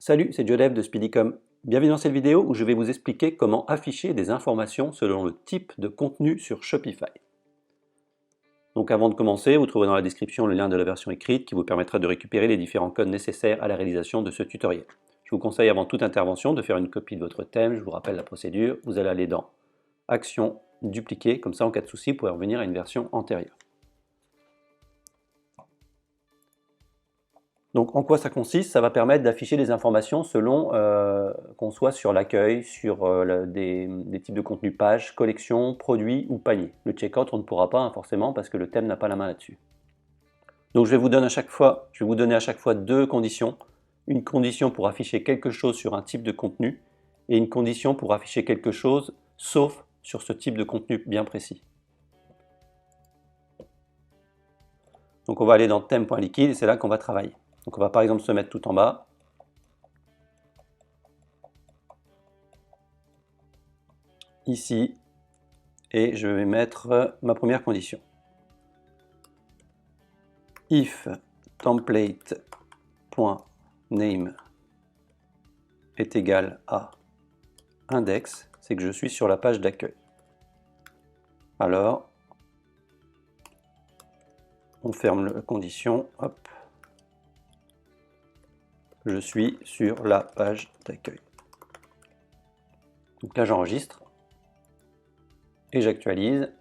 Salut, c'est Jodef de Speedycom. Bienvenue dans cette vidéo où je vais vous expliquer comment afficher des informations selon le type de contenu sur Shopify. Donc avant de commencer, vous trouverez dans la description le lien de la version écrite qui vous permettra de récupérer les différents codes nécessaires à la réalisation de ce tutoriel. Je vous conseille avant toute intervention de faire une copie de votre thème, je vous rappelle la procédure, vous allez aller dans Action, dupliquer, comme ça en cas de souci vous pourrez revenir à une version antérieure. Donc en quoi ça consiste? Ça va permettre d'afficher des informations selon qu'on soit sur l'accueil, sur des types de contenu page, collection, produit ou panier. Le checkout on ne pourra pas forcément parce que le thème n'a pas la main là-dessus. Donc je vais vous donner à chaque fois deux conditions. Une condition pour afficher quelque chose sur un type de contenu et une condition pour afficher quelque chose sauf sur ce type de contenu bien précis. Donc on va aller dans thème.liquide et c'est là qu'on va travailler. Donc on va par exemple se mettre tout en bas. Ici. Et je vais mettre ma première condition. If template.name est égal à index, c'est que je suis sur la page d'accueil. Alors, on ferme la condition, hop. Je suis sur la page d'accueil. Donc là j'enregistre et j'actualise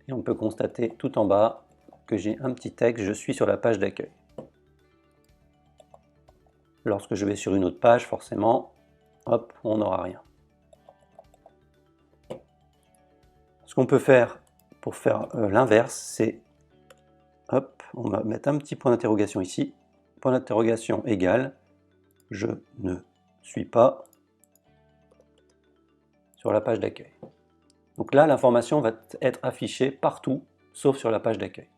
et on peut constater tout en bas que j'ai un petit texte, je suis sur la page d'accueil. Lorsque je vais sur une autre page, forcément, hop, on n'aura rien. Ce qu'on peut faire pour faire l'inverse, c'est, hop, on va mettre un petit point d'interrogation ici. Point d'interrogation égale, je ne suis pas sur la page d'accueil. Donc là, l'information va être affichée partout, sauf sur la page d'accueil.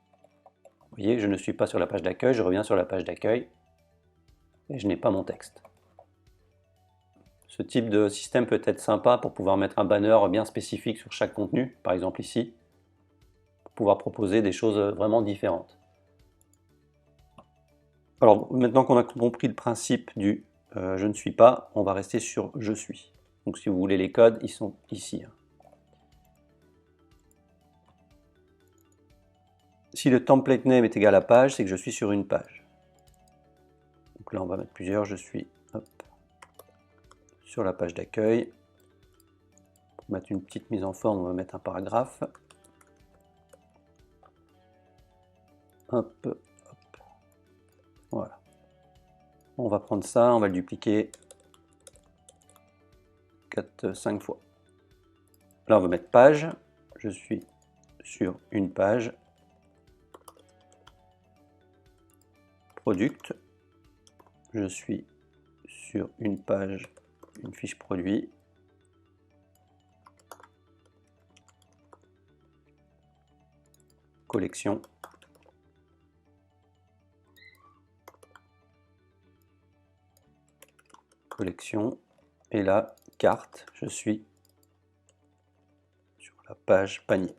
Vous voyez, je ne suis pas sur la page d'accueil, je reviens sur la page d'accueil et je n'ai pas mon texte. Ce type de système peut être sympa pour pouvoir mettre un banner bien spécifique sur chaque contenu, par exemple ici, pour pouvoir proposer des choses vraiment différentes. Alors maintenant qu'on a compris le principe du je ne suis pas, on va rester sur je suis. Donc si vous voulez les codes, ils sont ici. Si le template name est égal à page, c'est que je suis sur une page. Donc là on va mettre plusieurs, je suis hop, sur la page d'accueil. Pour mettre une petite mise en forme, on va mettre un paragraphe. Hop, hop. Voilà. On va prendre ça, on va le dupliquer 4-5 fois. Là on va mettre page, je suis sur une page. Product, je suis sur une page, une fiche produit. Collection. Collection. Et là, carte, je suis sur la page panier.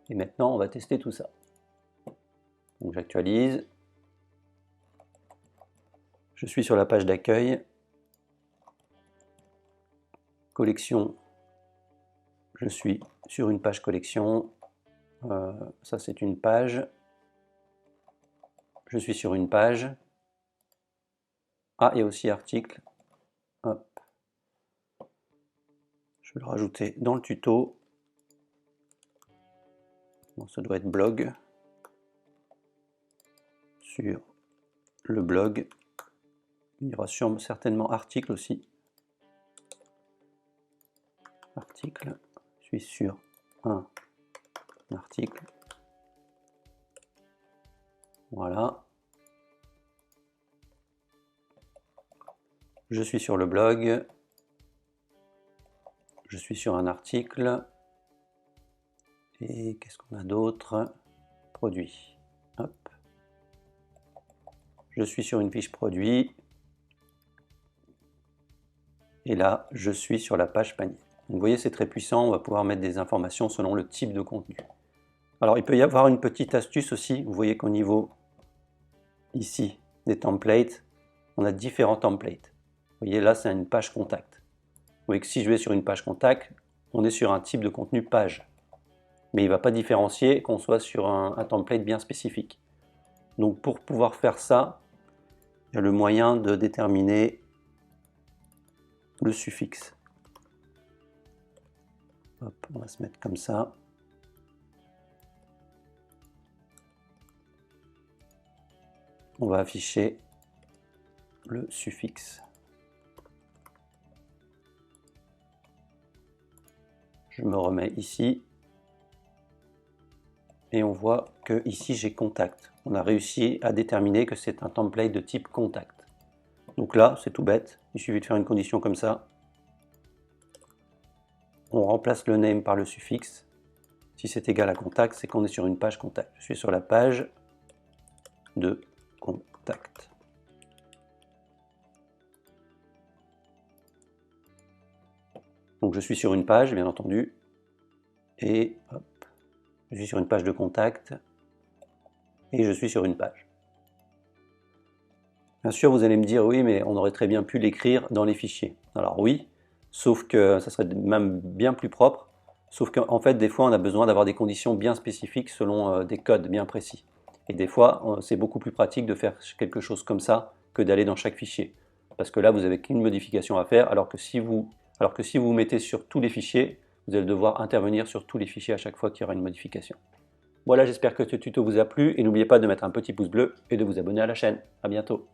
Et maintenant, on va tester tout ça. Donc j'actualise. Je suis sur la page d'accueil. Collection. Je suis sur une page collection. Ça c'est une page. Je suis sur une page. Ah, et aussi article. Hop. Je vais le rajouter dans le tuto. Bon, ça doit être blog. Sur le blog. Il y aura certainement article aussi. Article. Je suis sur un article. Voilà. Je suis sur le blog. Je suis sur un article. Et qu'est-ce qu'on a d'autre? Produit. Hop. Je suis sur une fiche produit. Et là, je suis sur la page panier. Donc, vous voyez, c'est très puissant. On va pouvoir mettre des informations selon le type de contenu. Alors, il peut y avoir une petite astuce aussi. Vous voyez qu'au niveau ici, des templates, on a différents templates. Vous voyez là, c'est une page contact. Vous voyez que si je vais sur une page contact, on est sur un type de contenu page. Mais il ne va pas différencier qu'on soit sur un template bien spécifique. Donc pour pouvoir faire ça, il y a le moyen de déterminer le suffixe. Hop, on va se mettre comme ça. On va afficher le suffixe. Je me remets ici. Et on voit que ici j'ai contact. On a réussi à déterminer que c'est un template de type contact. Donc là, c'est tout bête. Il suffit de faire une condition comme ça. On remplace le name par le suffixe. Si c'est égal à contact, c'est qu'on est sur une page contact. Je suis sur la page de contact. Donc je suis sur une page, bien entendu. Et hop, je suis sur une page de contact. Et je suis sur une page. Bien sûr, vous allez me dire, oui, mais on aurait très bien pu l'écrire dans les fichiers. Alors oui, sauf que ça serait même bien plus propre, sauf qu'en fait, des fois, on a besoin d'avoir des conditions bien spécifiques selon des codes bien précis. Et des fois, c'est beaucoup plus pratique de faire quelque chose comme ça que d'aller dans chaque fichier. Parce que là, vous n'avez qu'une modification à faire, alors que si vous vous mettez sur tous les fichiers, vous allez devoir intervenir sur tous les fichiers à chaque fois qu'il y aura une modification. Voilà, j'espère que ce tuto vous a plu, et n'oubliez pas de mettre un petit pouce bleu et de vous abonner à la chaîne. À bientôt.